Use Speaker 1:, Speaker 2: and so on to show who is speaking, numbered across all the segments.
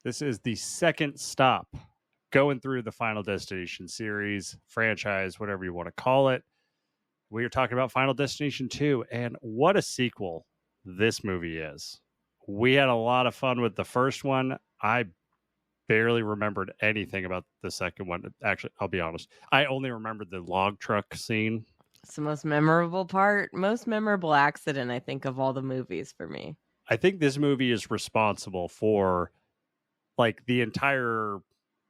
Speaker 1: This is the second stop going through the Final Destination series, franchise, whatever you want to call it. We are talking about Final Destination 2, and what a sequel this movie is. We had a lot of fun with the first one. I barely remembered anything about the second one. Actually, I'll be honest. I only remembered the log truck scene.
Speaker 2: It's the most memorable part, most memorable accident, I think, of all the movies for me.
Speaker 1: I think this movie is responsible for, like, the entire,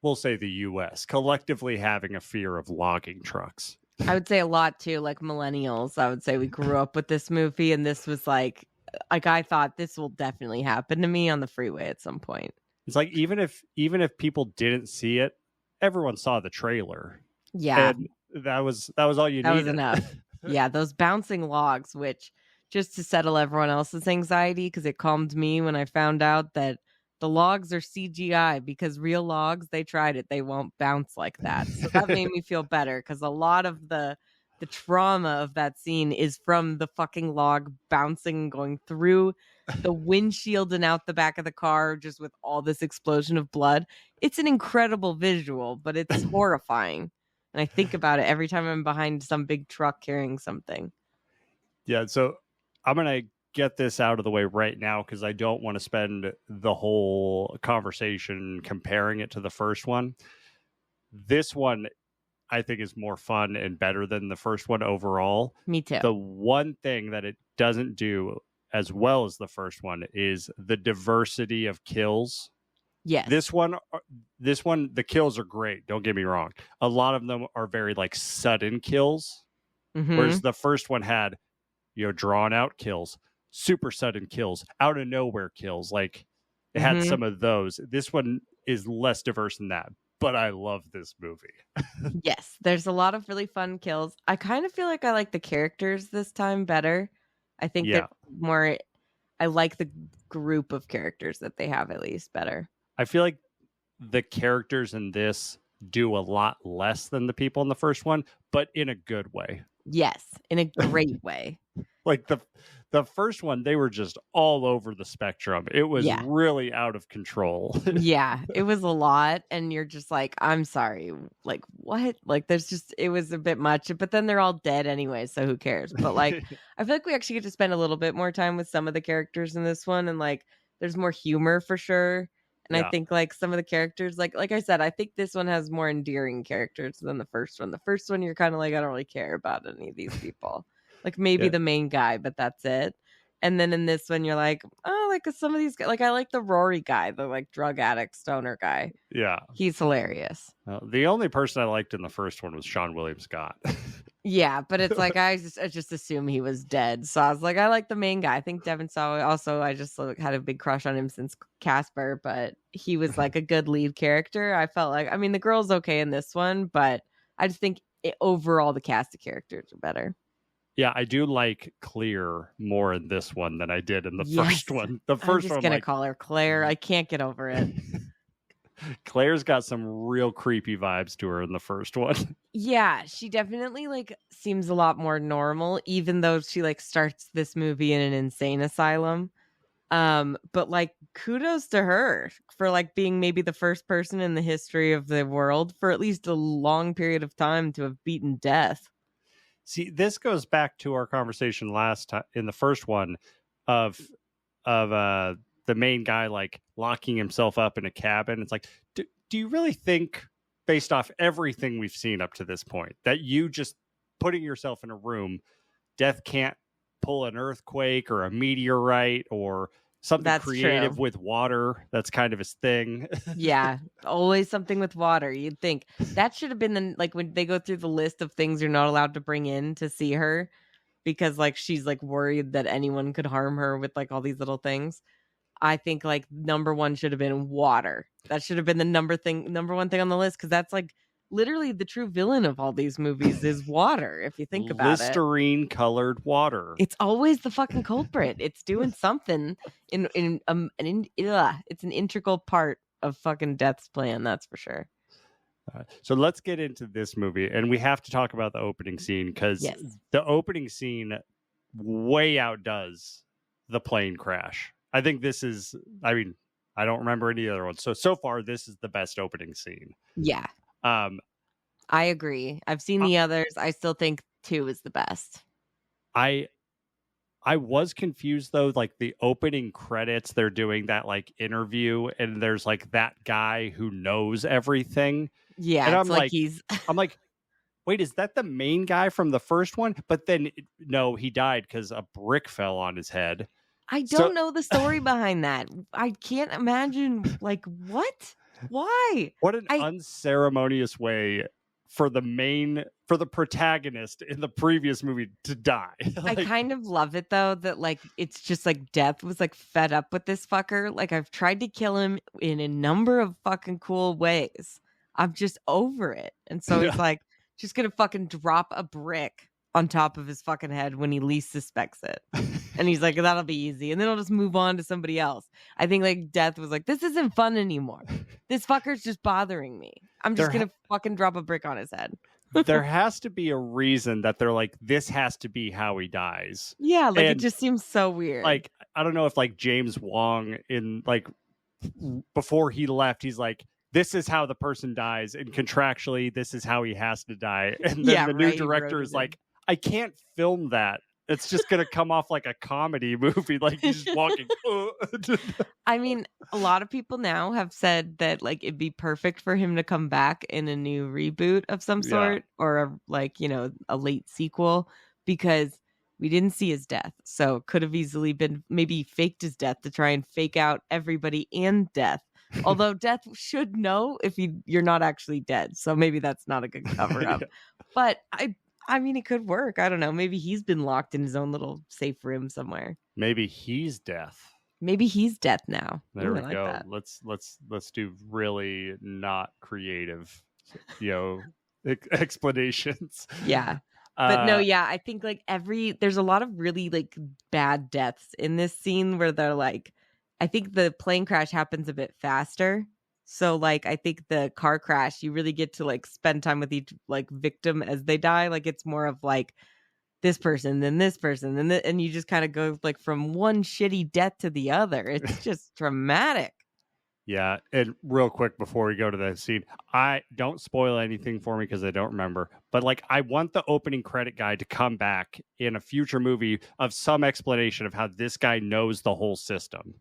Speaker 1: we'll say the U.S., collectively having a fear of logging trucks.
Speaker 2: I would say a lot, too, like millennials. I would say we grew up with this movie, and this was like I thought this will definitely happen to me on the freeway at some point.
Speaker 1: It's like, even if people didn't see it, everyone saw the trailer.
Speaker 2: Yeah.
Speaker 1: And that was all you needed.
Speaker 2: That was enough. Yeah, those bouncing logs, which, just to settle everyone else's anxiety, because it calmed me when I found out that the logs are CGI, because real logs, they tried it, they won't bounce like that. So that made me feel better, because a lot of the trauma of that scene is from the fucking log bouncing, going through the windshield and out the back of the car, just with all this explosion of blood. It's an incredible visual, but it's horrifying. And I think about it every time I'm behind some big truck carrying something.
Speaker 1: Yeah, so I'm going to get this out of the way right now, because I don't want to spend the whole conversation comparing it to the first one. This one, I think, is more fun and better than the first one overall.
Speaker 2: Me too.
Speaker 1: The one thing that it doesn't do as well as the first one is the diversity of kills.
Speaker 2: Yes.
Speaker 1: This one, the kills are great. Don't get me wrong. A lot of them are very, like, sudden kills.
Speaker 2: Mm-hmm.
Speaker 1: Whereas the first one had, drawn out kills, super sudden kills, out of nowhere kills. Like, it had some of those. This one is less diverse than that, but I love this movie.
Speaker 2: Yes, there's a lot of really fun kills. I kind of feel like I like the characters this time better. I think they're more, I like the group of characters that they have at least better.
Speaker 1: I feel like the characters in this do a lot less than the people in the first one, but in a good way.
Speaker 2: Yes, in a great way.
Speaker 1: Like the first one, they were just all over the spectrum. It was really out of control.
Speaker 2: Yeah, it was a lot. And you're just like, I'm sorry. Like, what? Like, it was a bit much. But then they're all dead anyway, so who cares? But, like, I feel like we actually get to spend a little bit more time with some of the characters in this one. And, like, there's more humor for sure. And I think, like, some of the characters, like I said, I think this one has more endearing characters than the first one. The first one, you're kind of like, I don't really care about any of these people. Like, maybe the main guy, but that's it. And then in this one, you're like, oh, like some of these, like, I like the Rory guy, the, like, drug addict stoner guy.
Speaker 1: Yeah.
Speaker 2: He's hilarious.
Speaker 1: The only person I liked in the first one was Sean William Scott.
Speaker 2: Yeah, but it's like, I just assume he was dead. So I was like, I like the main guy. I think Devin Sawa also, I just had a big crush on him since Casper, but he was like a good lead character. I felt like, I mean, the girl's okay in this one, but I just think overall the cast of characters are better.
Speaker 1: Yeah, I do like Claire more in this one than I did in the first one. The first one,
Speaker 2: I'm just going to call her Claire. I can't get over it.
Speaker 1: Claire's got some real creepy vibes to her in the first one.
Speaker 2: Yeah, she definitely, like, seems a lot more normal, even though she, like, starts this movie in an insane asylum. But, like, kudos to her for, like, being maybe the first person in the history of the world for at least a long period of time to have beaten death.
Speaker 1: See, this goes back to our conversation last time in the first one of the main guy, like, locking himself up in a cabin. It's like, do you really think, based off everything we've seen up to this point, that you just putting yourself in a room, death can't pull an earthquake or a meteorite or something creative with water? That's kind of his thing.
Speaker 2: Yeah, always something with water. You'd think that should have been like when they go through the list of things you're not allowed to bring in to see her, because, like, she's, like, worried that anyone could harm her with, like, all these little things. I think, like, number one should have been water. That should have been the number one thing on the list, because that's, like, literally the true villain of all these movies is water, if you think about it.
Speaker 1: Listerine colored water.
Speaker 2: It's always the fucking culprit. It's doing something it's an integral part of fucking Death's plan, that's for sure.
Speaker 1: So let's get into this movie, and we have to talk about the opening scene, because the opening scene way outdoes the plane crash. I think this is, I I don't remember any other ones. So far, this is the best opening scene.
Speaker 2: Yeah,
Speaker 1: Um,
Speaker 2: I agree. I've seen the others. I still think 2 is the best.
Speaker 1: I was confused though, like the opening credits, they're doing that like interview, and there's like that guy who knows everything.
Speaker 2: Yeah,
Speaker 1: And
Speaker 2: it's like he's.
Speaker 1: I'm like, wait, is that the main guy from the first one? But then no, he died because a brick fell on his head.
Speaker 2: I don't know the story behind that. I can't imagine. Like, what? Why?
Speaker 1: What an unceremonious way for the protagonist in the previous movie to die.
Speaker 2: I kind of love it though that like it's just like Death was like fed up with this fucker. Like I've tried to kill him in a number of fucking cool ways. I'm just over it. And so he's like just gonna fucking drop a brick on top of his fucking head when he least suspects it. And he's like, that'll be easy. And then I'll just move on to somebody else. I think like Death was like, this isn't fun anymore. This fucker's just bothering me. I'm just going to fucking drop a brick on his head.
Speaker 1: There has to be a reason that they're like, this has to be how he dies.
Speaker 2: Yeah, like it just seems so weird.
Speaker 1: Like, I don't know if like James Wong in like, before he left, he's like, this is how the person dies. And contractually, this is how he has to die. And then the new director is like, I can't film that. It's just going to come off like a comedy movie. Like he's just walking.
Speaker 2: I mean, a lot of people now have said that like it'd be perfect for him to come back in a new reboot of some sort or a late sequel because we didn't see his death. So it could have easily been maybe faked his death to try and fake out everybody and Death. Although Death should know if you're not actually dead. So maybe that's not a good cover up. But I mean, it could work. I don't know. Maybe he's been locked in his own little safe room somewhere.
Speaker 1: Maybe he's Death.
Speaker 2: Maybe he's Death now.
Speaker 1: There we go. That. Let's do really not creative, explanations.
Speaker 2: Yeah. But no, yeah, I think like there's a lot of really like bad deaths in this scene where they're like, I think the plane crash happens a bit faster. So like, I think the car crash, you really get to like spend time with each like victim as they die. Like it's more of like this person, then this person, and you just kind of go like from one shitty death to the other. It's just dramatic.
Speaker 1: Yeah, and real quick before we go to the scene, I don't spoil anything for me because I don't remember. But like, I want the opening credit guy to come back in a future movie of some explanation of how this guy knows the whole system.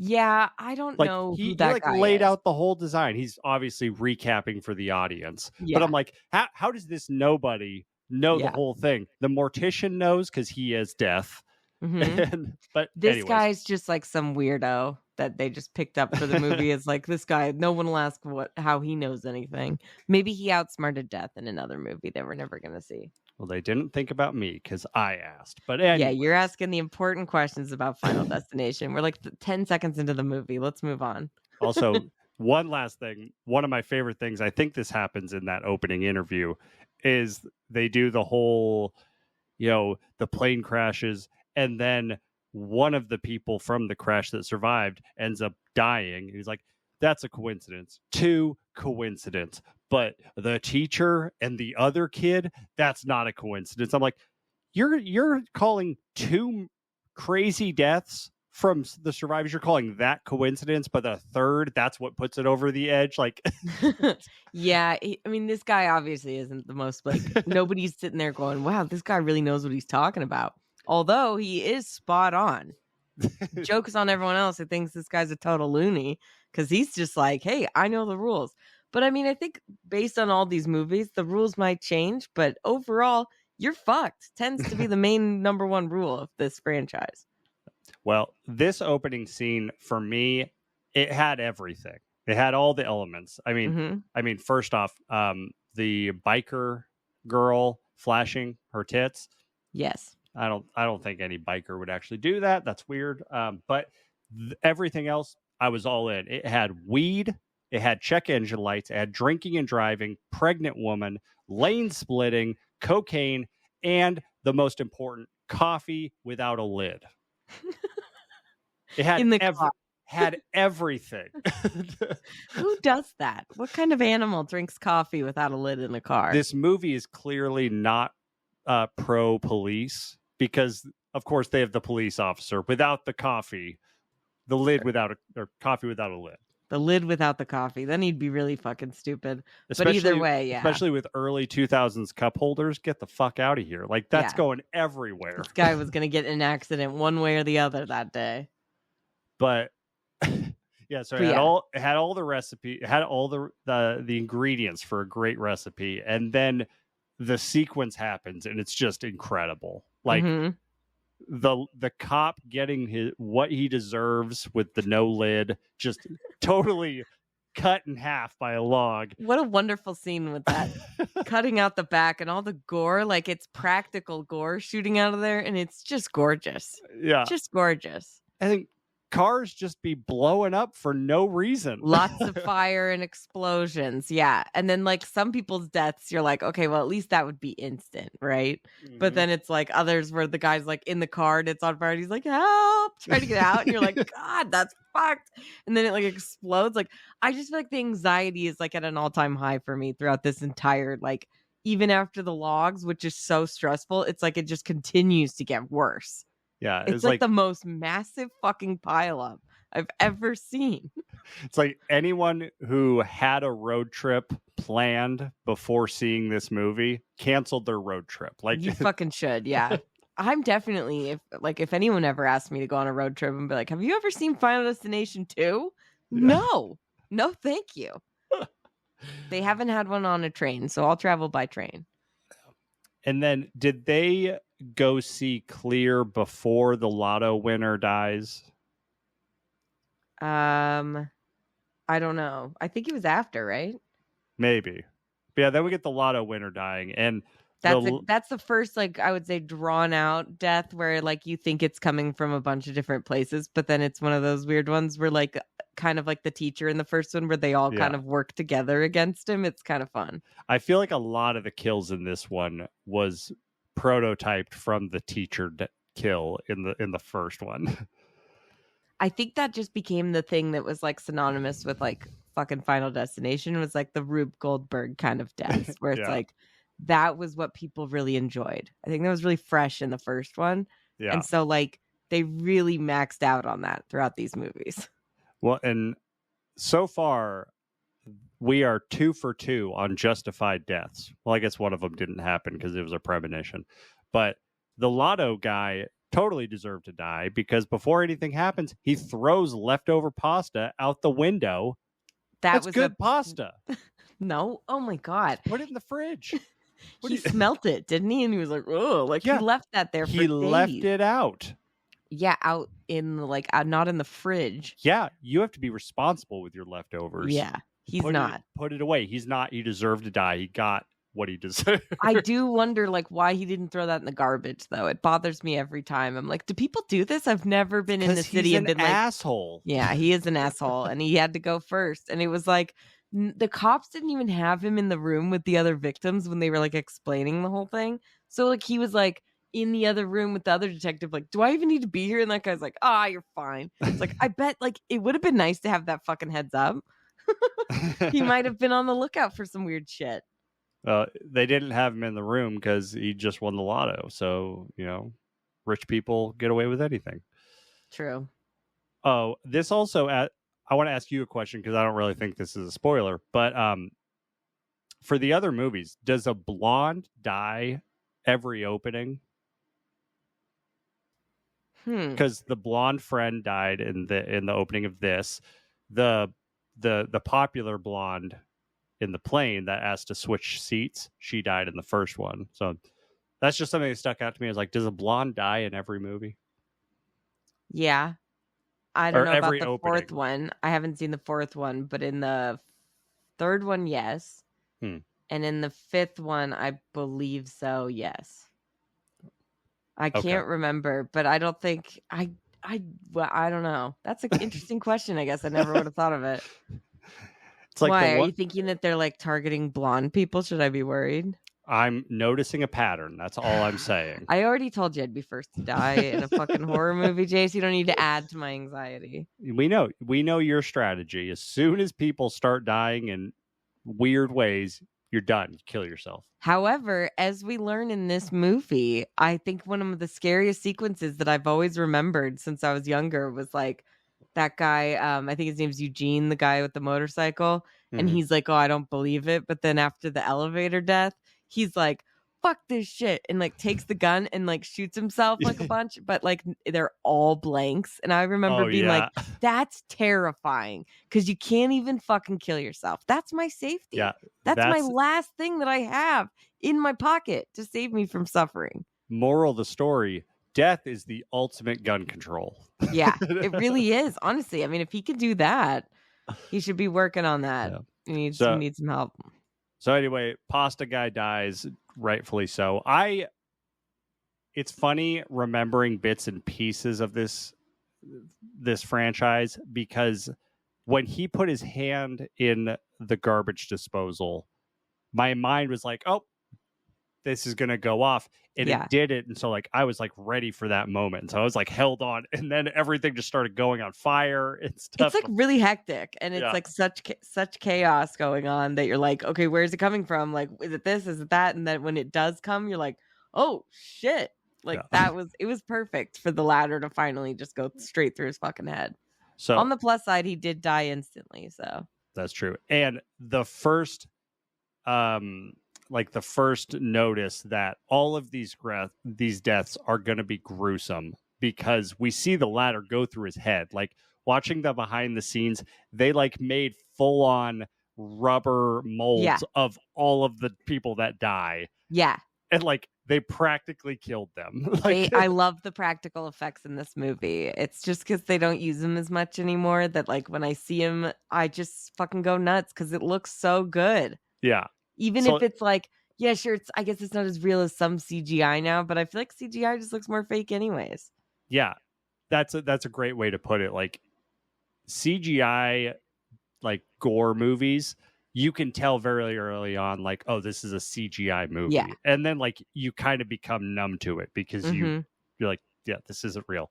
Speaker 2: Yeah, I don't know who that
Speaker 1: like
Speaker 2: guy
Speaker 1: laid
Speaker 2: is.
Speaker 1: out the whole design. He's obviously recapping for the audience.
Speaker 2: Yeah.
Speaker 1: But I'm like, how does this nobody know the whole thing? The mortician knows because he is Death.
Speaker 2: Mm-hmm.
Speaker 1: But
Speaker 2: this guy's just like some weirdo that they just picked up for the movie. Is like this guy. No one will ask how he knows anything. Maybe he outsmarted Death in another movie that we're never gonna see.
Speaker 1: Well, they didn't think about me because I asked. But anyways.
Speaker 2: Yeah, you're asking the important questions about Final Destination. We're like 10 seconds into the movie. Let's move on.
Speaker 1: Also, one last thing. One of my favorite things, I think this happens in that opening interview, is they do the whole, the plane crashes, and then one of the people from the crash that survived ends up dying. He's like, that's a coincidence. 2 coincidence. But the teacher and the other kid, that's not a coincidence. I'm like, you're calling 2 crazy deaths from the survivors. You're calling that coincidence, but the third, that's what puts it over the edge. Like,
Speaker 2: yeah, I mean, this guy obviously isn't the most like nobody's sitting there going, wow, this guy really knows what he's talking about. Although he is spot on. Joke's on everyone else who thinks this guy's a total loony because he's just like, hey, I know the rules. But I mean, I think based on all these movies, the rules might change. But overall, you're fucked. Tends to be the main number one rule of this franchise.
Speaker 1: Well, this opening scene for me, it had everything. It had all the elements. I mean, first off, the biker girl flashing her tits.
Speaker 2: Yes.
Speaker 1: I don't think any biker would actually do that. That's weird. But everything else, I was all in. It had weed. It had check engine lights. It had drinking and driving, pregnant woman, lane splitting, cocaine, and the most important, coffee without a lid. It had had everything.
Speaker 2: Who does that? What kind of animal drinks coffee without a lid in a car?
Speaker 1: This movie is clearly not pro police because, of course, they have the police officer. Without the coffee, The lid without or coffee without a lid.
Speaker 2: The lid without the coffee. Then he'd be really fucking stupid.
Speaker 1: Especially,
Speaker 2: but either way, yeah.
Speaker 1: Especially with early 2000s cup holders, get the fuck out of here. Like, that's going everywhere.
Speaker 2: This guy was going to get in an accident one way or the other that day.
Speaker 1: But yeah, so it had all the recipe, it had all the ingredients for a great recipe, and then the sequence happens, and it's just incredible. Like the cop getting what he deserves with the no lid, just totally cut in half by a log.
Speaker 2: What a wonderful scene with that. Cutting out the back and all the gore, like it's practical gore shooting out of there, and it's just gorgeous.
Speaker 1: Yeah.
Speaker 2: Just gorgeous.
Speaker 1: I think cars just be blowing up for no reason.
Speaker 2: Lots of fire and explosions. Yeah. And then like some people's deaths, you're like, okay, well, at least that would be instant, right? Mm-hmm. But then it's like others where the guy's like in the car and it's on fire and he's like, help, trying to get out. And you're like, God, that's fucked. And then it like explodes. Like, I just feel like the anxiety is like at an all-time high for me throughout this entire, like, even after the logs, which is so stressful, it's like it just continues to get worse.
Speaker 1: Yeah,
Speaker 2: it's like the most massive fucking pileup I've ever seen.
Speaker 1: It's like anyone who had a road trip planned before seeing this movie canceled their road trip. Like,
Speaker 2: you fucking should, yeah. I'm definitely, if anyone ever asked me to go on a road trip and be like, have you ever seen Final Destination 2? Yeah. No, thank you. They haven't had one on a train, so I'll travel by train.
Speaker 1: And then did they go see Clear before the lotto winner dies?
Speaker 2: I don't know. I think it was after, right?
Speaker 1: Maybe. But yeah, then we get the lotto winner dying, and
Speaker 2: that's the first, like, I would say drawn out death where like you think it's coming from a bunch of different places, but then it's one of those weird ones where like kind of like the teacher in the first one where they all kind of work together against him. It's kind of fun.
Speaker 1: I feel like a lot of the kills in this one was prototyped from the teacher kill in the first one.
Speaker 2: I think that just became the thing that was like synonymous with like fucking Final Destination. It was like the Rube Goldberg kind of deaths where it's like that was what people really enjoyed. I think that was really fresh in the first one. Yeah. And so like they really maxed out on that throughout these movies.
Speaker 1: Well, and so far we are 2 for 2 on justified deaths. Well, I guess one of them didn't happen because it was a premonition. But the lotto guy totally deserved to die because before anything happens, he throws leftover pasta out the window. That's was good pasta.
Speaker 2: No? Oh my God.
Speaker 1: Put it in the fridge.
Speaker 2: He smelt it, didn't he? And he was like, oh, like he left that there for days.
Speaker 1: He left it out.
Speaker 2: Yeah, out in like not in the fridge.
Speaker 1: Yeah, you have to be responsible with your leftovers.
Speaker 2: Yeah, he's not.
Speaker 1: Put it away. He's not. He deserved to die. He got what he deserved.
Speaker 2: I do wonder like why he didn't throw that in the garbage though. It bothers me every time. I'm like, do people do this? I've never been in the city and been like
Speaker 1: asshole.
Speaker 2: Yeah, he is an asshole, and he had to go first. And it was like the cops didn't even have him in the room with the other victims when they were like explaining the whole thing. So like he was like in the other room with the other detective, like, do I even need to be here? And that guy's like, you're fine. It's like, I bet like it would have been nice to have that fucking heads up. He might have been on the lookout for some weird shit.
Speaker 1: They didn't have him in the room because he just won the lotto. So, rich people get away with anything.
Speaker 2: True.
Speaker 1: Oh, this also, I want to ask you a question because I don't really think this is a spoiler, but for the other movies, does a blonde die every opening? Because the blonde friend died in the opening of this. The popular blonde in the plane that asked to switch seats, she died in the first one. So that's just something that stuck out to me. I was like, does a blonde die in every movie?
Speaker 2: Yeah. I don't know about the fourth one. I haven't seen the fourth one, but in the third one, yes. And in the fifth one, I believe so, yes. I can't remember, but I don't think I don't know. That's an interesting question. I guess I never would have thought of it. It's like, why are you thinking that they're like targeting blonde people? Should I be worried?
Speaker 1: I'm noticing a pattern. That's all I'm saying.
Speaker 2: I already told you I'd be first to die in a fucking horror movie, Jace. You don't need to add to my anxiety.
Speaker 1: We know your strategy. As soon as people start dying in weird ways, you're done. You kill yourself.
Speaker 2: However, as we learn in this movie, I think one of the scariest sequences that I've always remembered since I was younger was like that guy, I think his name's Eugene, the guy with the motorcycle, and
Speaker 1: Mhm.
Speaker 2: he's like, oh, I don't believe it. But then after the elevator death, he's like, fuck this shit, and like takes the gun and like shoots himself like a bunch, but like they're all blanks. And I remember
Speaker 1: Oh
Speaker 2: being
Speaker 1: yeah,
Speaker 2: like, that's terrifying because you can't even fucking kill yourself. That's my safety.
Speaker 1: yeah.
Speaker 2: That's my
Speaker 1: That's
Speaker 2: last thing that I have in my pocket to save me from suffering.
Speaker 1: moral of the story. Death is the ultimate gun control.
Speaker 2: Yeah, it really is. Honestly, I mean, if he could do that, he should be working on that.
Speaker 1: Yeah.
Speaker 2: He needs
Speaker 1: So-
Speaker 2: some help.
Speaker 1: So anyway, pasta guy dies, rightfully so. It's funny remembering bits and pieces of this franchise, because when he put his hand in the garbage disposal, my mind was like, oh, this is going to go off. And
Speaker 2: Yeah.
Speaker 1: it did it. And so like, I was like ready for that moment. And so I was like held on, and then everything just started going on fire and stuff.
Speaker 2: It's like really hectic, and it's
Speaker 1: Yeah.
Speaker 2: like such chaos going on that you're like, okay, where's it coming from? Like, is it this? Is it that? And then when it does come, you're like, oh shit! Like it was perfect for the ladder to finally just go straight through his fucking head.
Speaker 1: So
Speaker 2: on the plus side, he did die instantly. So
Speaker 1: that's true. And the first, the first notice that all of these deaths are going to be gruesome, because we see the ladder go through his head. Like watching the behind the scenes, they like made full on rubber molds of all of the people that die.
Speaker 2: Yeah.
Speaker 1: And like they practically killed them.
Speaker 2: I love the practical effects in this movie. It's just because they don't use them as much anymore that like when I see him, I just fucking go nuts because it looks so good.
Speaker 1: Yeah.
Speaker 2: Even if it's like, yeah, sure, I guess it's not as real as some CGI now, but I feel like CGI just looks more fake anyways.
Speaker 1: Yeah. That's a great way to put it. Like CGI, like gore movies, you can tell very early on, like, oh, this is a CGI movie.
Speaker 2: Yeah.
Speaker 1: And then like you kind of become numb to it because you're like, yeah, this isn't real.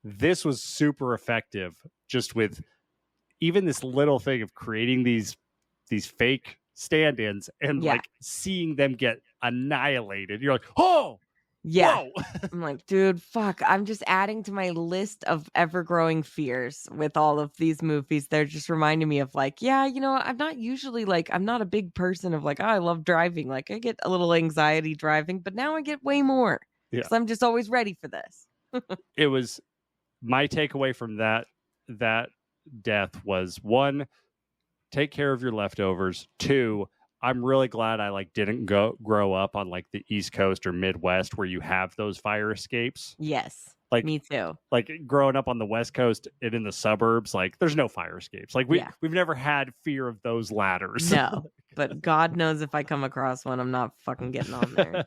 Speaker 1: This was super effective just with even this little thing of creating these fake stand-ins and like seeing them get annihilated. You're like, oh
Speaker 2: yeah. I'm like, dude, fuck. I'm just adding to my list of ever-growing fears with all of these movies. They're just reminding me of like, yeah, you know, I'm not usually like, I'm not a big person of like, oh, I love driving. Like I get a little anxiety driving, but now I get way more. Because I'm just always ready for this.
Speaker 1: It was my takeaway from that death was, one, take care of your leftovers. Two, I'm really glad I like didn't grow up on like the East Coast or Midwest where you have those fire escapes.
Speaker 2: Yes.
Speaker 1: Like
Speaker 2: me too.
Speaker 1: Like growing up on the West Coast and in the suburbs, like there's no fire escapes. Like we've never had fear of those ladders.
Speaker 2: No, but God knows if I come across one, I'm not fucking getting on there.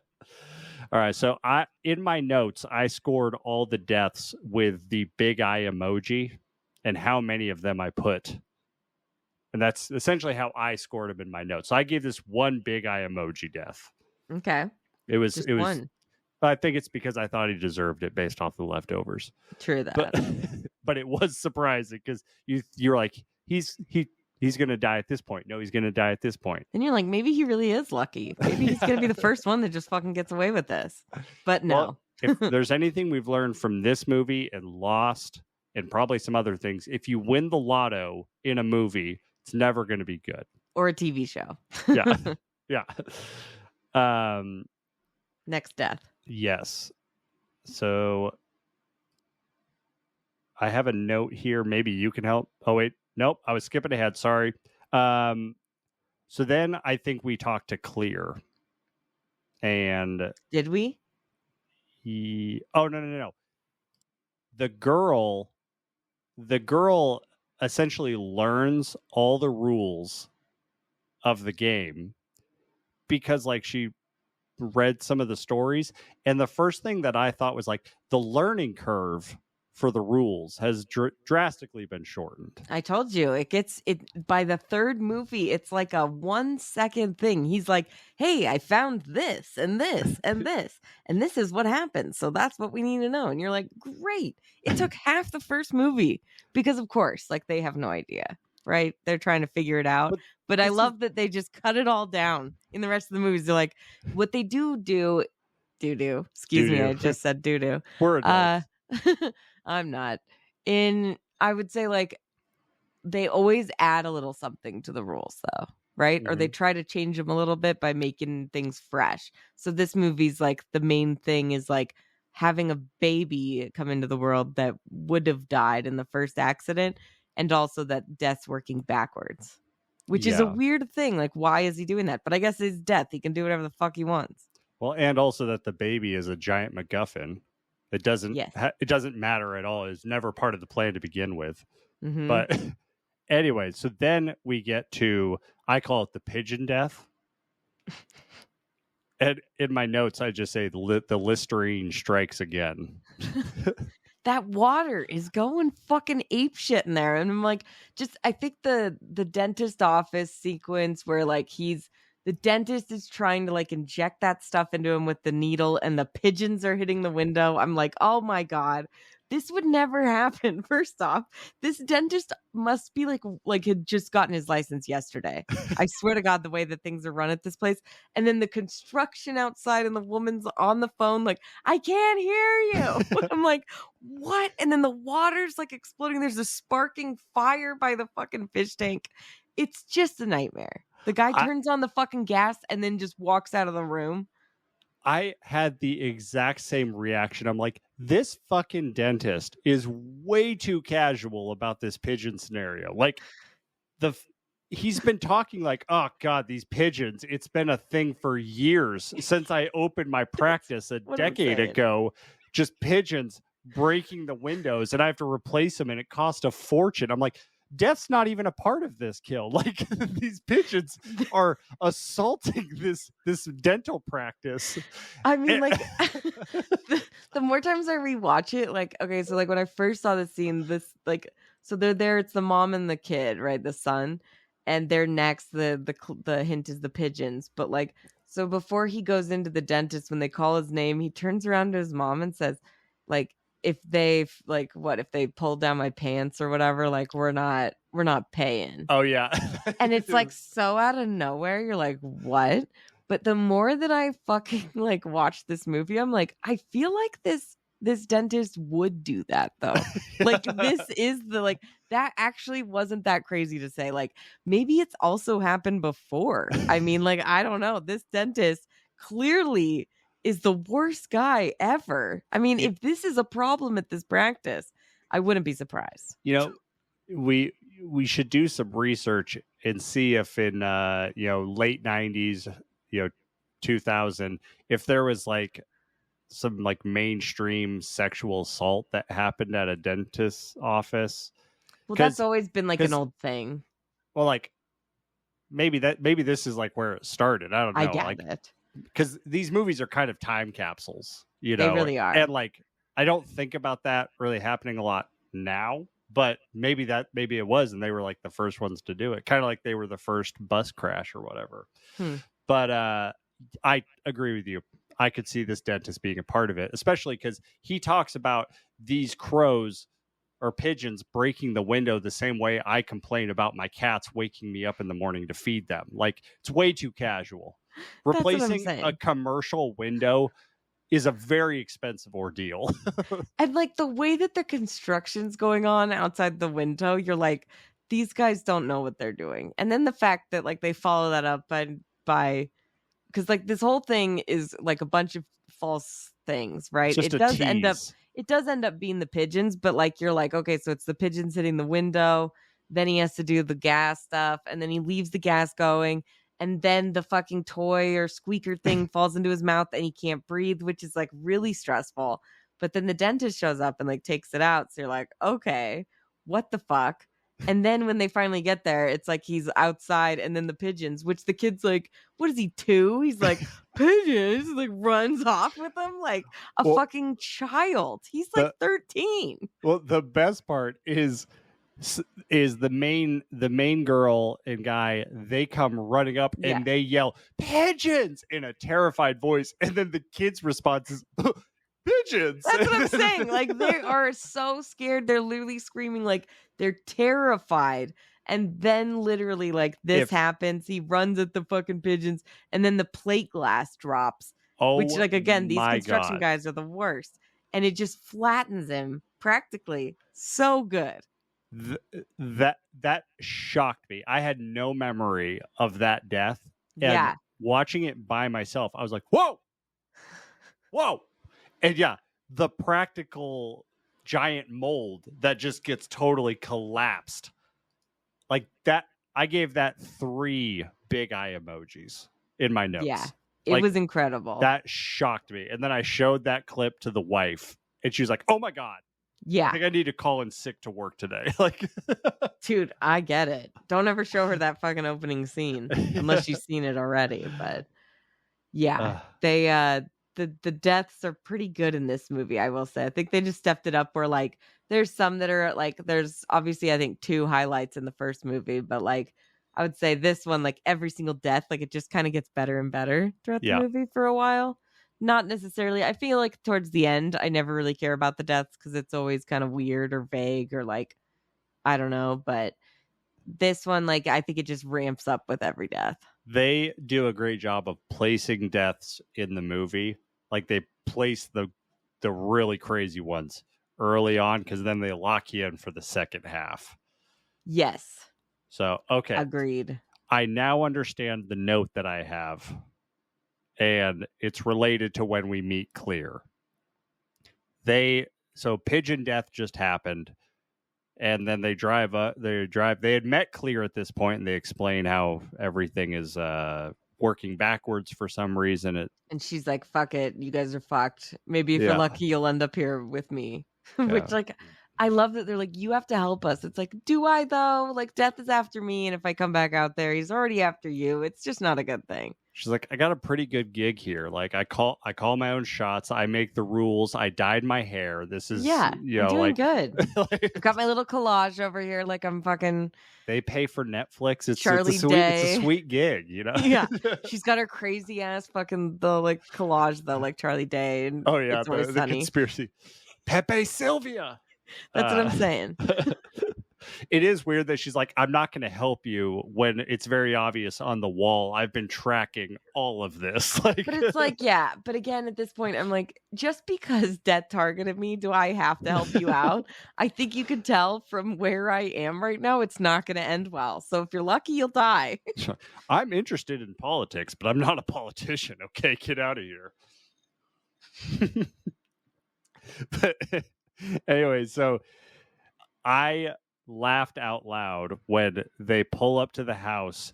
Speaker 1: All right, so in my notes, I scored all the deaths with the big eye emoji and how many of them I put. And that's essentially how I scored them in my notes. So I gave this one big eye emoji death.
Speaker 2: Okay.
Speaker 1: It was
Speaker 2: just one.
Speaker 1: I think it's because I thought he deserved it based off the leftovers.
Speaker 2: True that.
Speaker 1: But it was surprising because you're like, he's going to die at this point. No, he's going to die at this point.
Speaker 2: And you're like, maybe he really is lucky. Maybe he's going to be the first one that just fucking gets away with this. But no.
Speaker 1: Well, if there's anything we've learned from this movie and Lost and probably some other things, if you win the lotto in a movie, it's never going to be good.
Speaker 2: Or a TV show.
Speaker 1: Yeah. Yeah.
Speaker 2: Next death.
Speaker 1: Yes. So I have a note here. Maybe you can help. Oh, wait. Nope. I was skipping ahead. Sorry. So then I think we talked to Clear. And
Speaker 2: did we?
Speaker 1: Oh, no. The girl essentially learns all the rules of the game because like she read some of the stories, and the first thing that I thought was like the learning curve for the rules has drastically been shortened.
Speaker 2: I told you it by the third movie. It's like a 1 second thing. He's like, hey, I found this and this and this, and this is what happened. So that's what we need to know. And you're like, great. It took half the first movie because of course, like they have no idea, right? They're trying to figure it out. But I love that they just cut it all down in the rest of the movies. They're like, what they do. Excuse me. I just said do.
Speaker 1: We're adults.
Speaker 2: I'm not. In I would say like they always add a little something to the rules though, right? Or they try to change them a little bit by making things fresh. So this movie's like the main thing is like having a baby come into the world that would have died in the first accident, and also that death's working backwards, which is a weird thing. Like, why is he doing that? But I guess it's death. He can do whatever the fuck he wants.
Speaker 1: Well, and also that the baby is a giant MacGuffin. It doesn't it doesn't matter at all. It's never part of the plan to begin with. But anyway, so then we get to, I call it the pigeon death. And in my notes, I just say the Listerine strikes again.
Speaker 2: That water is going fucking ape shit in there. And I'm like, I think the dentist office sequence where like the dentist is trying to like inject that stuff into him with the needle and the pigeons are hitting the window. I'm like, oh my God, this would never happen. First off, this dentist must be like had just gotten his license yesterday. I swear to God, the way that things are run at this place. And then the construction outside and the woman's on the phone like, I can't hear you. I'm like, what? And then the water's like exploding. There's a sparking fire by the fucking fish tank. It's just a nightmare. The guy turns on the fucking gas and then just walks out of the room.
Speaker 1: I had the exact same reaction. I'm like, this fucking dentist is way too casual about this pigeon scenario. Like, he's been talking like, oh God, these pigeons, it's been a thing for years since I opened my practice a decade ago. Just pigeons breaking the windows and I have to replace them and it cost a fortune. I'm like, death's not even a part of this kill. Like these pigeons are assaulting this dental practice.
Speaker 2: I mean, like the more times I rewatch it, like, okay, so like when I first saw the scene, this like, so they're there, it's the mom and the kid, right? The son, and they're next. The hint is the pigeons, but like, so before he goes into the dentist, when they call his name, he turns around to his mom and says, like, if they like if they pulled down my pants or whatever, like we're not paying.
Speaker 1: Oh yeah.
Speaker 2: And it's like so out of nowhere. You're like, what? But the more that I fucking like watch this movie, I'm like, I feel like this dentist would do that though. Like this is the like that actually wasn't that crazy to say. Like maybe it's also happened before. I mean, like, I don't know. This dentist clearly is the worst guy ever. I mean, if this is a problem at this practice, I wouldn't be surprised.
Speaker 1: You know, we should do some research and see if in late 90s, 2000, if there was like some like mainstream sexual assault that happened at a dentist's office.
Speaker 2: Well, that's always been like an old thing.
Speaker 1: Well, like maybe this is like where it started. I don't know.
Speaker 2: I get it.
Speaker 1: Because these movies are kind of time capsules,
Speaker 2: They really are.
Speaker 1: And like, I don't think about that really happening a lot now, but maybe it was, and they were like the first ones to do it. Kind of like they were the first bus crash or whatever. But I agree with you. I could see this dentist being a part of it, especially because he talks about these crows or pigeons breaking the window the same way I complain about my cats waking me up in the morning to feed them. Like, it's way too casual. Replacing a commercial window is a very expensive ordeal.
Speaker 2: And like the way that the construction's going on outside the window, you're like, these guys don't know what they're doing. And then the fact that like they follow that up by because like this whole thing is like a bunch of false things, right? It does end up being the pigeons, but like you're like, okay, so it's the pigeons hitting the window, then he has to do the gas stuff, and then he leaves the gas going, and then the fucking toy or squeaker thing falls into his mouth and he can't breathe, which is like really stressful. But then the dentist shows up and like takes it out, so you're like, okay, what the fuck? And then when they finally get there, it's like he's outside, and then the pigeons, which the kid's like, what is he, 2? He's like, pigeons, like runs off with them like a fucking child. He's like 13.
Speaker 1: Well, the best part is the main girl and guy, they come running up and they yell, pigeons, in a terrified voice. And then the kid's response is, pigeons.
Speaker 2: That's what I'm saying. Like, they are so scared. They're literally screaming like they're terrified. And then literally like this happens. He runs at the fucking pigeons, and then the plate glass drops. Which, like, again, these construction guys are the worst. And it just flattens him practically. So good.
Speaker 1: that shocked me. I had no memory of that death. And
Speaker 2: Yeah.
Speaker 1: watching it by myself, I was like, whoa. And yeah, the practical giant mold that just gets totally collapsed. Like that, I gave that 3 big eye emojis in my notes.
Speaker 2: Yeah. It was incredible.
Speaker 1: That shocked me. And then I showed that clip to the wife, and she was like, oh my God.
Speaker 2: Yeah.
Speaker 1: I think I need to call in sick to work today. Like,
Speaker 2: dude, I get it. Don't ever show her that fucking opening scene unless she's seen it already. But yeah, they the deaths are pretty good in this movie, I will say. I think they just stepped it up where like there's some that are like there's obviously I think 2 highlights in the first movie, but like I would say this one, like every single death, like it just kind of gets better and better throughout the movie for a while. Not necessarily. I feel like towards the end, I never really care about the deaths because it's always kind of weird or vague or like, I don't know. But this one, like, I think it just ramps up with every death.
Speaker 1: They do a great job of placing deaths in the movie. Like they place the really crazy ones early on because then they lock you in for the second half.
Speaker 2: Yes.
Speaker 1: So, okay.
Speaker 2: Agreed.
Speaker 1: I now understand the note that I have. And it's related to when we meet Clear. So Pigeon Death just happened. And then they drive. They had met Clear at this point, and they explain how everything is working backwards for some reason.
Speaker 2: And she's like, fuck it. You guys are fucked. Maybe if you're lucky, you'll end up here with me. Which, like, I love that they're like, you have to help us. It's like, do I, though? Like, Death is after me. And if I come back out there, he's already after you. It's just not a good thing.
Speaker 1: She's like, I got a pretty good gig here. Like, I call my own shots. I make the rules. I dyed my hair. This is,
Speaker 2: I'm doing
Speaker 1: like,
Speaker 2: good. I've got my little collage over here. Like, I'm fucking.
Speaker 1: They pay for Netflix. It's
Speaker 2: Charlie
Speaker 1: it's a
Speaker 2: Day.
Speaker 1: sweet gig, you know?
Speaker 2: Yeah. She's got her crazy ass fucking, the like collage, though, like Charlie Day. And
Speaker 1: oh, yeah.
Speaker 2: It's Always
Speaker 1: The
Speaker 2: Sunny.
Speaker 1: conspiracy. Pepe Sylvia.
Speaker 2: That's what I'm saying.
Speaker 1: It is weird that she's like, I'm not going to help you when it's very obvious on the wall. I've been tracking all of this. Like,
Speaker 2: but it's like, yeah. But again, at this point, I'm like, just because Death targeted me, do I have to help you out? I think you can tell from where I am right now, it's not going to end well. So if you're lucky, you'll die.
Speaker 1: I'm interested in politics, but I'm not a politician. Okay, get out of here. But anyway, so I laughed out loud when they pull up to the house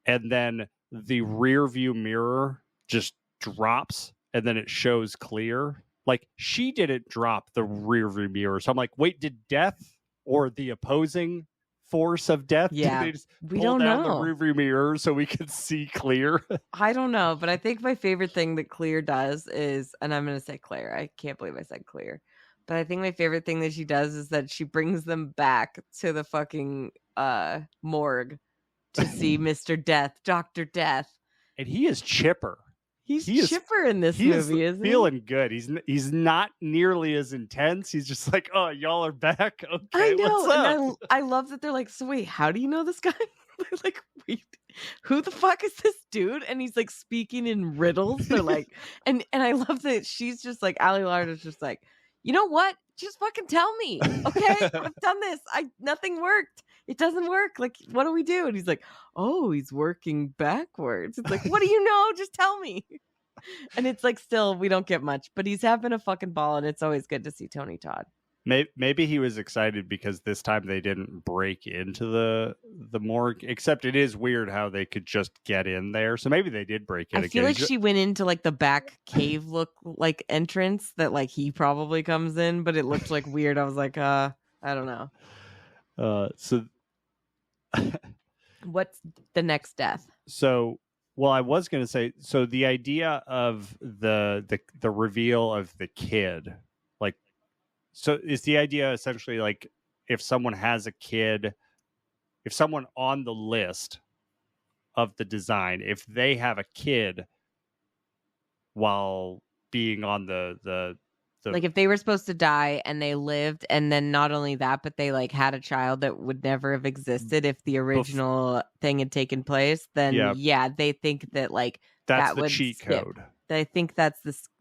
Speaker 1: and then the rear view mirror just drops and then it shows Clear. Like, she didn't drop the rear view mirror. So I'm like, wait, did Death or the opposing force of Death?
Speaker 2: Yeah,
Speaker 1: did they just
Speaker 2: we
Speaker 1: pull
Speaker 2: don't
Speaker 1: down
Speaker 2: know.
Speaker 1: the rear view mirror so we could see Clear?
Speaker 2: I don't know, but I think my favorite thing that Clear does is, and I'm going to say Claire. I can't believe I said Clear. But I think my favorite thing that she does is that she brings them back to the fucking morgue to see Mr. Death, Dr. Death.
Speaker 1: And he is chipper.
Speaker 2: He's chipper in this movie, isn't he?
Speaker 1: Feeling good. He's not nearly as intense. He's just like, oh, y'all are back? Okay,
Speaker 2: I know.
Speaker 1: what's up?
Speaker 2: And I love that they're like, so wait, how do you know this guy? They're like, wait, who the fuck is this dude? And he's like speaking in riddles. They're like, and I love that she's just like, Ali Larter's just like, you know what? Just fucking tell me. Okay. I've done this. Nothing worked. It doesn't work. Like, what do we do? And he's like, oh, he's working backwards. It's like, what do you know? Just tell me. And it's like, still, we don't get much, but he's having a fucking ball. And it's always good to see Tony Todd.
Speaker 1: Maybe he was excited because this time they didn't break into the morgue, except it is weird how they could just get in there. So maybe they did break in.
Speaker 2: I feel like she went into like the back cave look like entrance that like he probably comes in, but it looked like weird. I was like, I don't know.
Speaker 1: So
Speaker 2: what's the next death?
Speaker 1: So, well, I was going to say, so the idea of the reveal of the kid, like, so is the idea essentially like if someone has a kid, if someone on the list of the design, if they have a kid while being on the
Speaker 2: like if they were supposed to die and they lived, and then not only that, but they like had a child that would never have existed if the original thing had taken place, then yeah, they think that like
Speaker 1: that's
Speaker 2: that
Speaker 1: the cheat code.
Speaker 2: They think that's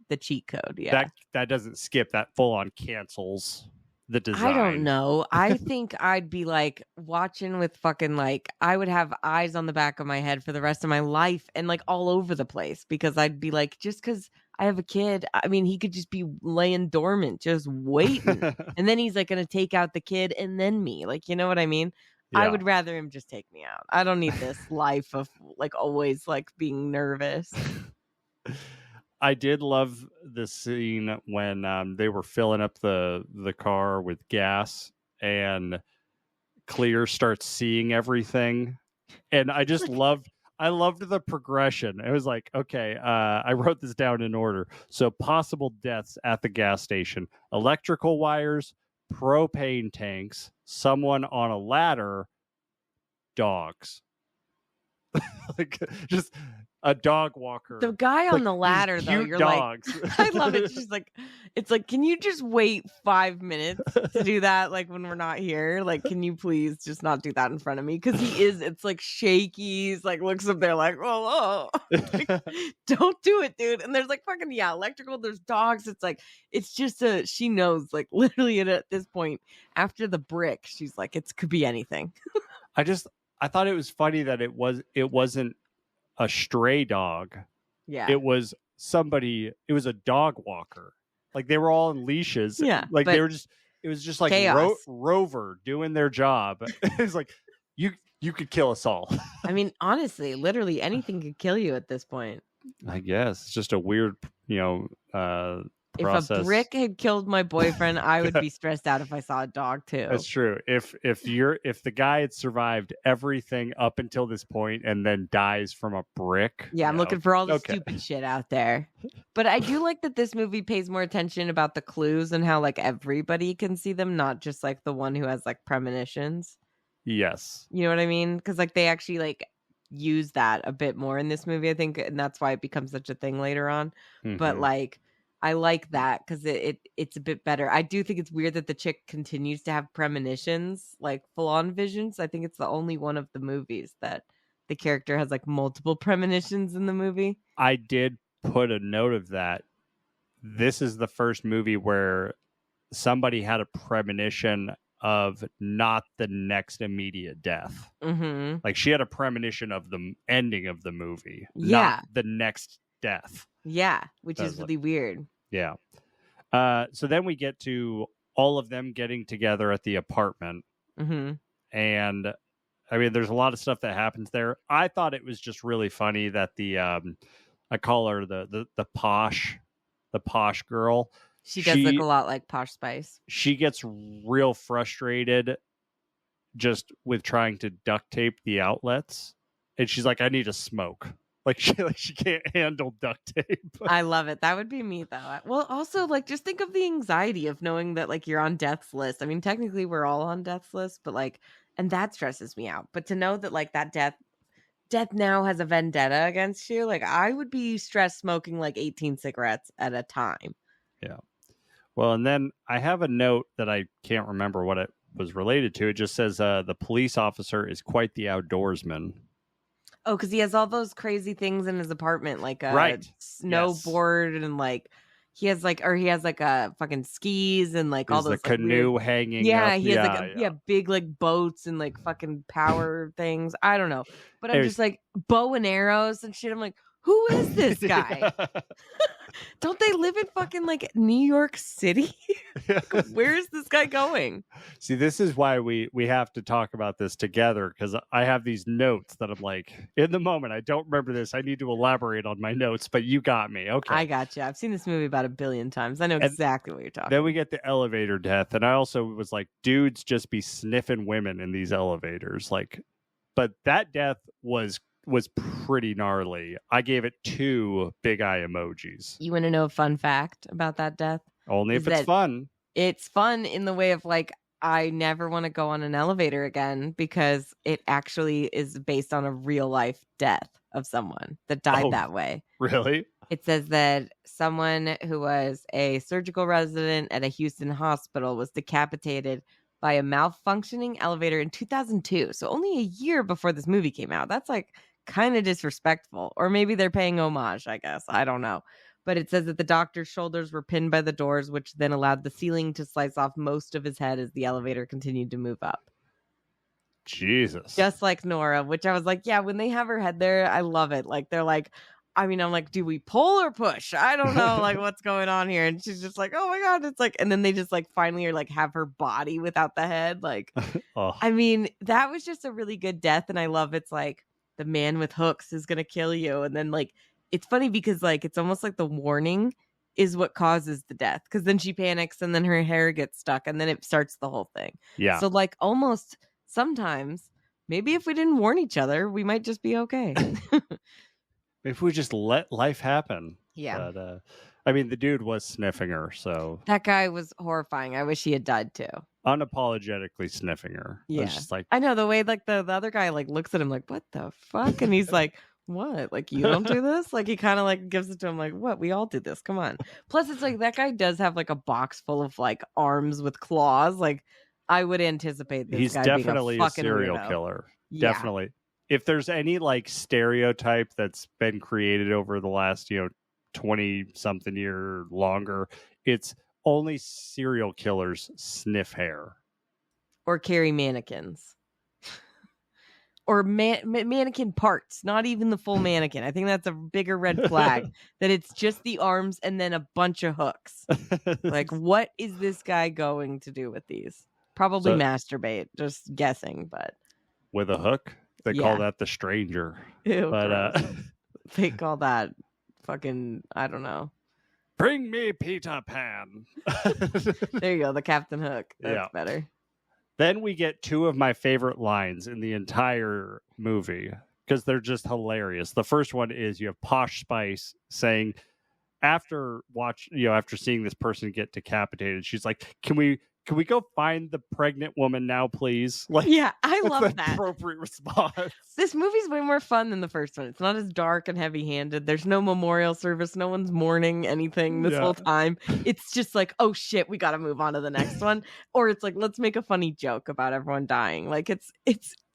Speaker 2: the cheat code. Yeah,
Speaker 1: that doesn't skip, that full on cancels the design.
Speaker 2: I don't know. I think I'd be like watching with fucking like I would have eyes on the back of my head for the rest of my life and like all over the place because I'd be like, just because I have a kid, I mean, he could just be laying dormant, just waiting. And then he's like going to take out the kid and then me. Like, you know what I mean? I
Speaker 1: Yeah.
Speaker 2: would rather him just take me out. I don't need this life of like always like being nervous.
Speaker 1: I did love the scene when they were filling up the car with gas and Clear starts seeing everything. And I just loved the progression. It was like, okay, I wrote this down in order. So possible deaths at the gas station, electrical wires, propane tanks, someone on a ladder, dogs. Like just a dog walker.
Speaker 2: The guy on
Speaker 1: Like,
Speaker 2: the
Speaker 1: these
Speaker 2: ladder, though,
Speaker 1: cute
Speaker 2: you're
Speaker 1: dogs.
Speaker 2: like, I love it. She's like, it's like, can you just wait 5 minutes to do that? Like when we're not here, like, can you please just not do that in front of me? Because it's like shaky. He's like, looks up there like, oh. Like, don't do it, dude. And there's like fucking, electrical. There's dogs. It's like, it's just she knows, like literally at this point, after the brick, she's like, it could be anything.
Speaker 1: I thought it was funny that it wasn't a stray dog.
Speaker 2: Yeah.
Speaker 1: It was a dog walker. Like they were all in leashes.
Speaker 2: Yeah.
Speaker 1: Like they were it was just like Rover doing their job. It's like, you could kill us all.
Speaker 2: I mean, honestly, literally anything could kill you at this point.
Speaker 1: I guess it's just a weird, process.
Speaker 2: If a brick had killed my boyfriend, I would be stressed out if I saw a dog too.
Speaker 1: That's true. If the guy had survived everything up until this point and then dies from a brick.
Speaker 2: Yeah, I'm looking for all the stupid shit out there. But I do like that this movie pays more attention about the clues and how like everybody can see them, not just like the one who has like premonitions.
Speaker 1: Yes.
Speaker 2: You know what I mean? Because like they actually like use that a bit more in this movie, I think, and that's why it becomes such a thing later on.
Speaker 1: Mm-hmm.
Speaker 2: But like I like that because it's a bit better. I do think it's weird that the chick continues to have premonitions, like full-on visions. I think it's the only one of the movies that the character has like multiple premonitions in the movie.
Speaker 1: I did put a note of that. This is the first movie where somebody had a premonition of not the next immediate death.
Speaker 2: Mm-hmm.
Speaker 1: Like she had a premonition of the ending of the movie,
Speaker 2: not
Speaker 1: the next death.
Speaker 2: Yeah, which is really weird.
Speaker 1: Yeah. So then we get to all of them getting together at the apartment.
Speaker 2: Mm-hmm.
Speaker 1: And I mean, there's a lot of stuff that happens there. I thought it was just really funny that I call her the posh girl.
Speaker 2: She does look a lot like Posh Spice.
Speaker 1: She gets real frustrated just with trying to duct tape the outlets. And she's like, I need a smoke. Like she can't handle duct tape.
Speaker 2: I love it. That would be me though. Well, also like just think of the anxiety of knowing that like you're on death's list. I mean, technically we're all on death's list, but like, and that stresses me out. But to know that like that death now has a vendetta against you, like I would be stressed smoking like 18 cigarettes at a time.
Speaker 1: Yeah. Well, and then I have a note that I can't remember what it was related to. It just says the police officer is quite the outdoorsman.
Speaker 2: Oh, because he has all those crazy things in his apartment, like a snowboard and like he has like a fucking skis and like all those
Speaker 1: the canoe
Speaker 2: weird...
Speaker 1: hanging.
Speaker 2: Yeah,
Speaker 1: up.
Speaker 2: he has big like boats and like fucking power things. I don't know, but I'm just like bow and arrows and shit. I'm like, who is this guy? Don't they live in fucking like New York City? Like, where is this guy going?
Speaker 1: See, this is why we have to talk about this together, because I have these notes that I'm like, in the moment, I don't remember this. I need to elaborate on my notes, but you got me. Okay.
Speaker 2: I got you. I've seen this movie about 1 billion times. I know exactly what you're talking about.
Speaker 1: Then we get the elevator death. And I also was like, dudes just be sniffing women in these elevators. Like, but that death was pretty gnarly. I gave it 2 big eye emojis.
Speaker 2: You want to know a fun fact about that death?
Speaker 1: Only if it's fun.
Speaker 2: It's fun in the way of like, I never want to go on an elevator again because it actually is based on a real life death of someone that died that way.
Speaker 1: Really?
Speaker 2: It says that someone who was a surgical resident at a Houston hospital was decapitated by a malfunctioning elevator in 2002. So only a year before this movie came out. That's like kind of disrespectful. Or maybe they're paying homage, I guess. I don't know. But it says that the doctor's shoulders were pinned by the doors, which then allowed the ceiling to slice off most of his head as the elevator continued to move up.
Speaker 1: Jesus.
Speaker 2: Just like Nora, which I was like, yeah, when they have her head there, I love it. Like, they're like, I mean, I'm like, do we pull or push? I don't know, like, what's going on here. And she's just like, oh my God. It's like, and then they just like finally are like have her body without the head. Like,
Speaker 1: Oh.
Speaker 2: I mean, that was just a really good death. And I love it's like the man with hooks is going to kill you. And then like, it's funny because like, it's almost like the warning is what causes the death. Cause then she panics and then her hair gets stuck and then it starts the whole thing.
Speaker 1: Yeah.
Speaker 2: So like almost sometimes maybe if we didn't warn each other, we might just be okay.
Speaker 1: If we just let life happen.
Speaker 2: Yeah.
Speaker 1: But, I mean, the dude was sniffing her, so.
Speaker 2: That guy was horrifying. I wish he had died too.
Speaker 1: Unapologetically sniffing her.
Speaker 2: Yeah.
Speaker 1: It's just like,
Speaker 2: I know the way like the other guy like looks at him like, what the fuck? And he's like, what? Like, you don't do this? Like, he kind of like gives it to him like, what? We all do this. Come on. Plus, it's like that guy does have like a box full of like arms with claws. Like, I would anticipate this
Speaker 1: he's
Speaker 2: guy
Speaker 1: definitely
Speaker 2: being
Speaker 1: a serial killer.
Speaker 2: Yeah.
Speaker 1: Definitely. If there's any like stereotype that's been created over the last, 20 something year longer, it's only serial killers sniff hair
Speaker 2: or carry mannequins or mannequin parts, not even the full mannequin. I think that's a bigger red flag that it's just the arms and then a bunch of hooks. Like, what is this guy going to do with these? Probably masturbate, just guessing, but
Speaker 1: with a hook. They call that the stranger.
Speaker 2: Ew,
Speaker 1: but
Speaker 2: they call that fucking, I don't know.
Speaker 1: Bring me Peter Pan.
Speaker 2: There you go, the Captain Hook. That's better.
Speaker 1: Then we get two of my favorite lines in the entire movie because they're just hilarious. The first one is you have Posh Spice saying, after seeing this person get decapitated, she's like, Can we go find the pregnant woman now, please? Like,
Speaker 2: yeah, I love that.
Speaker 1: Appropriate response.
Speaker 2: This movie's way more fun than the first one. It's not as dark and heavy-handed. There's no memorial service. No one's mourning anything this whole time. It's just like, oh shit, we got to move on to the next one. Or it's like, let's make a funny joke about everyone dying. Like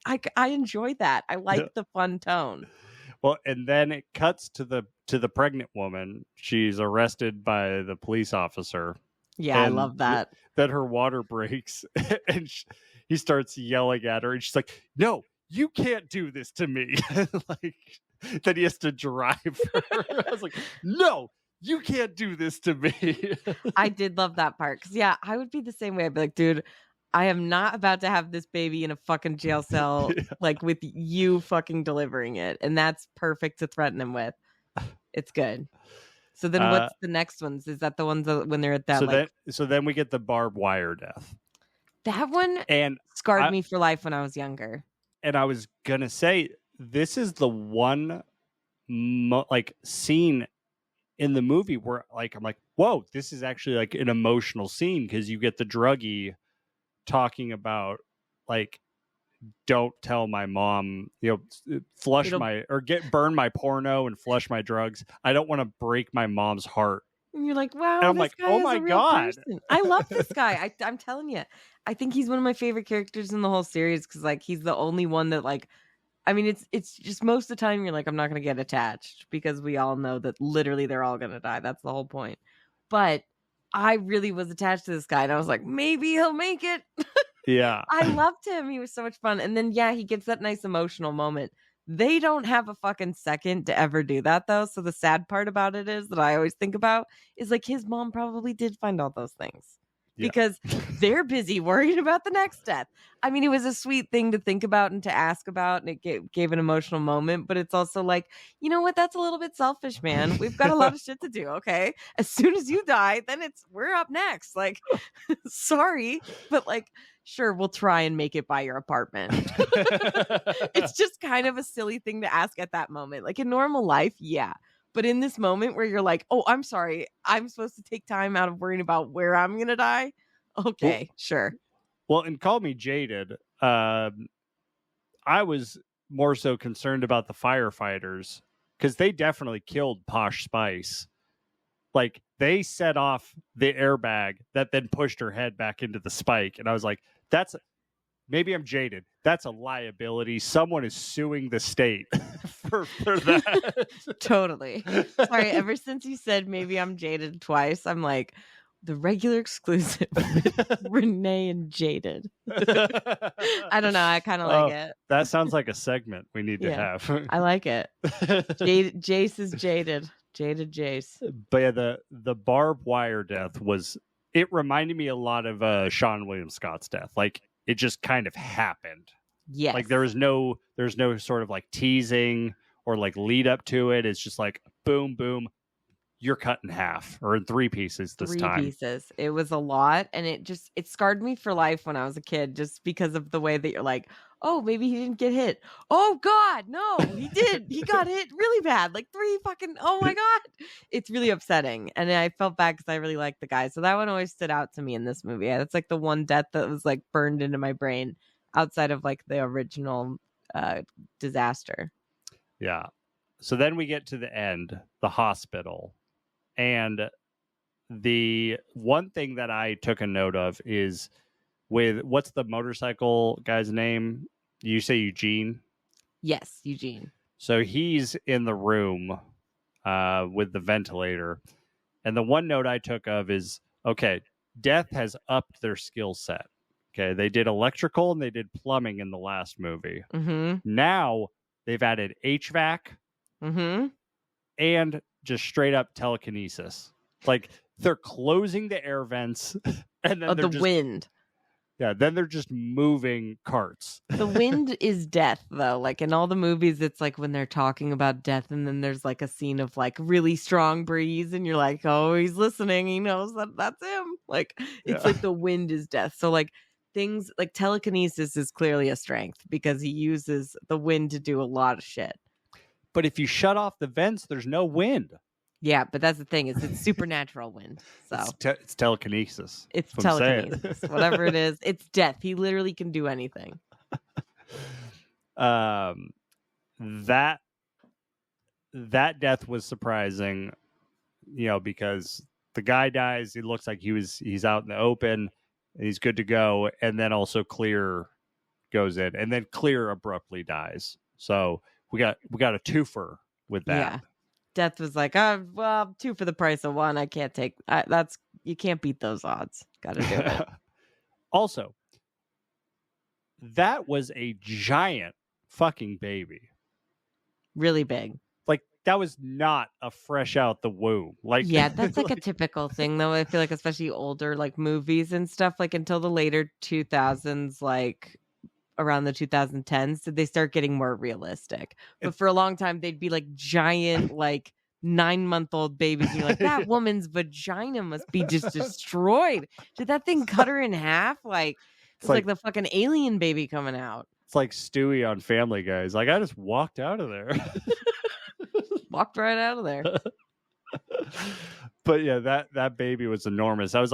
Speaker 2: I enjoy that. I like the fun tone.
Speaker 1: Well, and then it cuts to the pregnant woman. She's arrested by the police officer.
Speaker 2: Yeah, I love that.
Speaker 1: Then her water breaks and he starts yelling at her and she's like, no, you can't do this to me. Like, then he has to drive her. I was like, no, you can't do this to me.
Speaker 2: I did love that part. Because, yeah, I would be the same way. I'd be like, dude, I am not about to have this baby in a fucking jail cell, like with you fucking delivering it. And that's perfect to threaten him with. It's good. So then what's the next ones? Is that the ones that, when they're at that?
Speaker 1: So then we get the barbed wire death.
Speaker 2: That one scarred me for life when I was younger.
Speaker 1: And I was going to say, this is the one scene in the movie where like, I'm like, whoa, this is actually like an emotional scene because you get the druggie talking about like, don't tell my mom, burn my porno and flush my drugs. I don't want to break my mom's heart.
Speaker 2: And you're like, wow,
Speaker 1: and I'm like, oh my God.
Speaker 2: Person. I love this guy. I'm telling you, I think he's one of my favorite characters in the whole series because like he's the only one that like, I mean, it's just most of the time you're like, I'm not going to get attached because we all know that literally they're all going to die. That's the whole point. But I really was attached to this guy and I was like, maybe he'll make it.
Speaker 1: Yeah.
Speaker 2: I loved him. He was so much fun. And then, he gets that nice emotional moment. They don't have a fucking second to ever do that, though. So the sad part about it is that I always think about is like his mom probably did find all those things because they're busy worrying about the next death. I mean, it was a sweet thing to think about and to ask about, and it gave an emotional moment. But it's also like, you know what? That's a little bit selfish, man. We've got a lot of shit to do. Okay, as soon as you die, then we're up next. Like, sorry, but like. Sure, we'll try and make it by your apartment. It's just kind of a silly thing to ask at that moment. Like in normal life, yeah. But in this moment where you're like, oh, I'm sorry. I'm supposed to take time out of worrying about where I'm going to die. Okay, sure.
Speaker 1: Well, and call me jaded. I was more so concerned about the firefighters because they definitely killed Posh Spice. Like they set off the airbag that then pushed her head back into the spike. And I was like, maybe I'm jaded. That's a liability. Someone is suing the state for that.
Speaker 2: Totally. Sorry, ever since you said maybe I'm jaded twice, I'm like, the regular exclusive with Renee and Jaded. I don't know. I kind of like it.
Speaker 1: That sounds like a segment we need to have.
Speaker 2: I like it. Jace is jaded. Jaded Jace.
Speaker 1: But yeah, the barbed wire death it reminded me a lot of Sean William Scott's death. Like it just kind of happened.
Speaker 2: Yes.
Speaker 1: Like there's no sort of like teasing or like lead up to it. It's just like boom, boom. You're cut in half or in 3 pieces this time.
Speaker 2: 3 pieces. It was a lot. And it scarred me for life when I was a kid, just because of the way that you're like, oh, maybe he didn't get hit. Oh God, no, he did. He got hit really bad. Like 3 fucking, oh my God. It's really upsetting. And I felt bad because I really liked the guy. So that one always stood out to me in this movie. That's like the one death that was like burned into my brain outside of like the original disaster.
Speaker 1: Yeah. So then we get to the end, the hospital. And the one thing that I took a note of is with what's the motorcycle guy's name? You say Eugene?
Speaker 2: Yes, Eugene.
Speaker 1: So he's in the room with the ventilator. And the one note I took of is, okay, Death has upped their skill set. Okay, they did electrical and they did plumbing in the last movie.
Speaker 2: Mm-hmm.
Speaker 1: Now they've added HVAC and just straight up telekinesis. Like they're closing the air vents and then
Speaker 2: wind.
Speaker 1: Yeah, then they're just moving carts.
Speaker 2: The wind is death, though. Like in all the movies, it's like when they're talking about death, and then there's like a scene of like really strong breeze, and you're like, oh, he's listening. He knows that that's him. Like it's like the wind is death. So like things like telekinesis is clearly a strength because he uses the wind to do a lot of shit.
Speaker 1: But if you shut off the vents, there's no wind.
Speaker 2: Yeah, but that's the thing is it's supernatural wind. So
Speaker 1: it's telekinesis.
Speaker 2: It's telekinesis. Whatever it is, it's death. He literally can do anything.
Speaker 1: That death was surprising, because the guy dies. It looks like he's out in the open. And he's good to go, and then also Clear goes in, and then Clear abruptly dies. So we got a twofer with that.
Speaker 2: Yeah. Death was like, well, 2 for the price of 1. I can't take you can't beat those odds. Got to do it.
Speaker 1: Also, that was a giant fucking baby.
Speaker 2: Really big.
Speaker 1: Like that was not a fresh out the womb. Like
Speaker 2: yeah, that's like a typical thing though. I feel like especially older like movies and stuff like until the later 2000s, like around the 2010s, did they start getting more realistic. But for a long time, they'd be like giant, like 9-month-old babies. And you're like, that woman's vagina must be just destroyed. Did that thing cut her in half? Like it's like the fucking alien baby coming out.
Speaker 1: It's like Stewie on Family Guy. Like I just walked out of there.
Speaker 2: Walked right out of there.
Speaker 1: But yeah, that baby was enormous. I was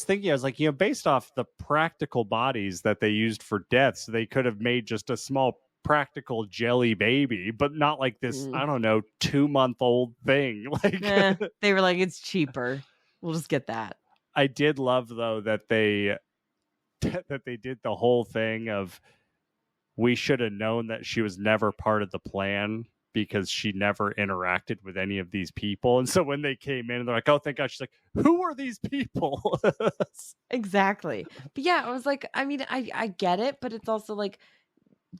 Speaker 1: thinking, based off the practical bodies that they used for deaths, they could have made just a small practical jelly baby, but not like this, I don't know, 2-month-old thing. Like
Speaker 2: they were like, it's cheaper. We'll just get that.
Speaker 1: I did love though that they did the whole thing of we should have known that she was never part of the plan because she never interacted with any of these people. And so when they came in, they're like, oh, thank God. She's like, who are these people?
Speaker 2: Exactly. But yeah, I was like, I mean, I get it, but it's also like,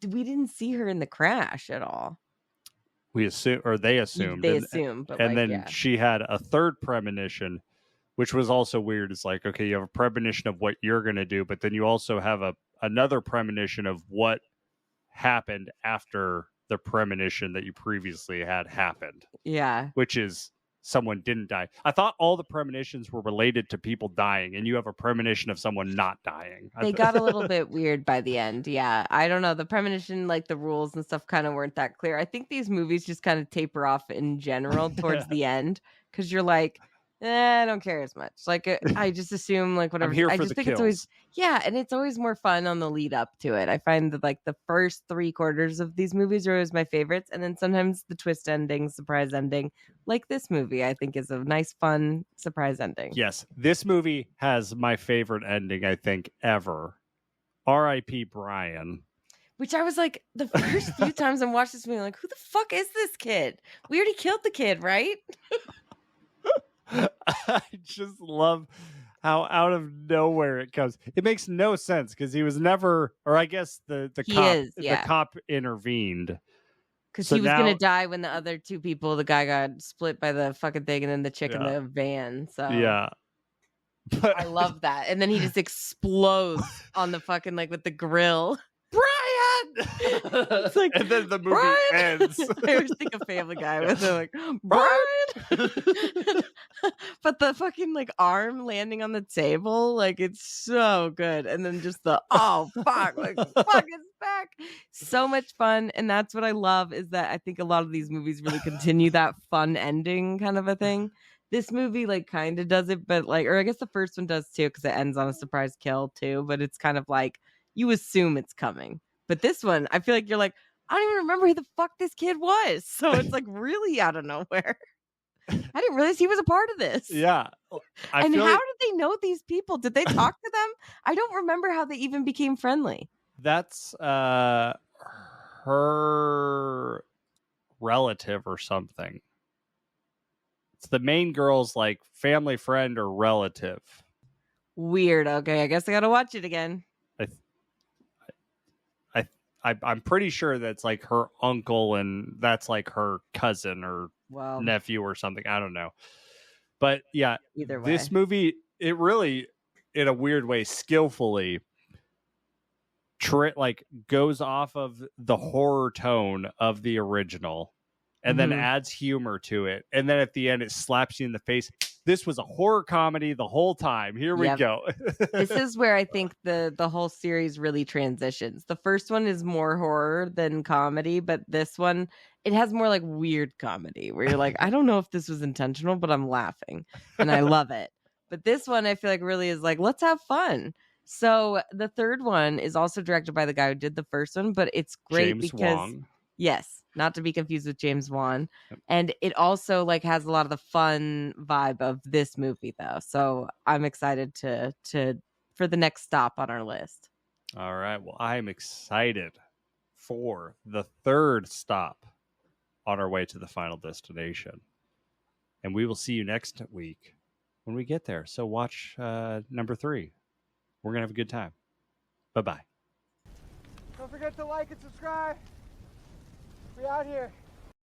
Speaker 2: we didn't see her in the crash at all.
Speaker 1: They assumed.
Speaker 2: But
Speaker 1: and then she had a third premonition, which was also weird. It's like, okay, you have a premonition of what you're going to do, but then you also have another premonition of what happened after the premonition that you previously had happened.
Speaker 2: Yeah.
Speaker 1: Which is someone didn't die. I thought all the premonitions were related to people dying, and you have a premonition of someone not dying.
Speaker 2: They got a little bit weird by the end. Yeah. I don't know. The premonition, like the rules and stuff kind of weren't that clear. I think these movies just kind of taper off in general towards the end because you're like, I don't care as much. Like I just assume like whatever.
Speaker 1: I'm here for
Speaker 2: I just
Speaker 1: the
Speaker 2: think
Speaker 1: kills.
Speaker 2: it's always and it's always more fun on the lead up to it. I find that like the first 3/4 of these movies are always my favorites, and then sometimes the twist ending, surprise ending, like this movie, I think is a nice, fun surprise ending.
Speaker 1: Yes, this movie has my favorite ending I think ever. R.I.P. Brian.
Speaker 2: Which I was like, the first few times I watched this movie, I'm like, who the fuck is this kid? We already killed the kid, right?
Speaker 1: I just love how out of nowhere it comes. It makes no sense because he was never, or I guess the cop intervened
Speaker 2: because
Speaker 1: so
Speaker 2: he was
Speaker 1: now,
Speaker 2: gonna die when the other two people, the guy got split by the fucking thing, and then the chick in the van. So
Speaker 1: yeah,
Speaker 2: but I love that. And then he just explodes on the fucking like with the grill.
Speaker 1: Brian!
Speaker 2: It's like,
Speaker 1: and then the movie
Speaker 2: Brian!
Speaker 1: ends.
Speaker 2: I always think of Family Guy with they're like, Brian! But the fucking like arm landing on the table, like it's so good. And then just the oh fuck, like fuck it's back. So much fun. And that's what I love is that I think a lot of these movies really continue that fun ending kind of a thing. This movie like kind of does it, but like, or I guess the first one does too, because it ends on a surprise kill too, but it's kind of like you assume it's coming. But this one, I feel like you're like, I don't even remember who the fuck this kid was. So it's like really out of nowhere. I didn't realize he was a part of this.
Speaker 1: Yeah.
Speaker 2: And how did they know these people? Did they talk to them? I don't remember how they even became friendly.
Speaker 1: That's her relative or something. It's the main girl's like family friend or relative.
Speaker 2: Weird. Okay, I guess I gotta watch it again.
Speaker 1: I'm pretty sure that's like her uncle and that's like her cousin or nephew or something. I don't know. But yeah,
Speaker 2: either way,
Speaker 1: this movie, it really, in a weird way, skillfully goes off of the horror tone of the original and then adds humor to it. And then at the end, it slaps you in the face. This was a horror comedy the whole time. Here we go.
Speaker 2: This is where I think the whole series really transitions. The first one is more horror than comedy, but this one, it has more like weird comedy where you're like, I don't know if this was intentional, but I'm laughing and I love it. But this one, I feel like really is like, let's have fun. So the third one is also directed by the guy who did the first one, but it's great yes, not to be confused with James Wan. And it also like has a lot of the fun vibe of this movie though. So I'm excited to for the next stop on our list.
Speaker 1: All right. Well, I'm excited for the third stop on our way to the final destination. And we will see you next week when we get there. So watch number 3. We're going to have a good time. Bye-bye.
Speaker 3: Don't forget to like and subscribe. We out here.